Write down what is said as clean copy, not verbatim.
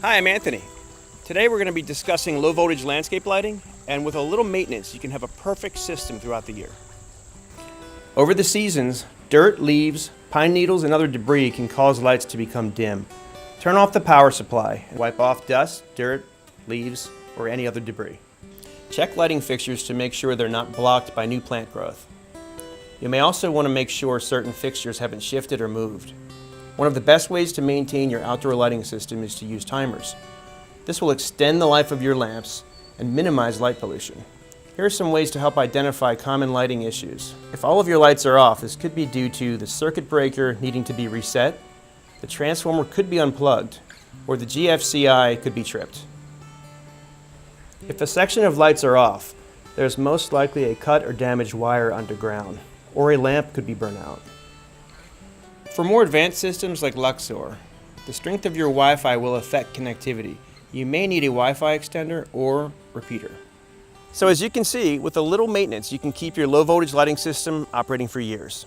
Hi, I'm Anthony. Today we're going to be discussing low voltage landscape lighting, and with a little maintenance you can have a perfect system throughout the year. Over the seasons, dirt, leaves, pine needles, and other debris can cause lights to become dim. Turn off the power supply and wipe off dust, dirt, leaves, or any other debris. Check lighting fixtures to make sure they're not blocked by new plant growth. You may also want to make sure certain fixtures haven't shifted or moved. One of the best ways to maintain your outdoor lighting system is to use timers. This will extend the life of your lamps and minimize light pollution. Here are some ways to help identify common lighting issues. If all of your lights are off, this could be due to the circuit breaker needing to be reset, the transformer could be unplugged, or the GFCI could be tripped. If a section of lights are off, there's most likely a cut or damaged wire underground, or a lamp could be burnt out. For more advanced systems like Luxor, the strength of your Wi-Fi will affect connectivity. You may need a Wi-Fi extender or repeater. So as you can see, with a little maintenance, you can keep your low voltage lighting system operating for years.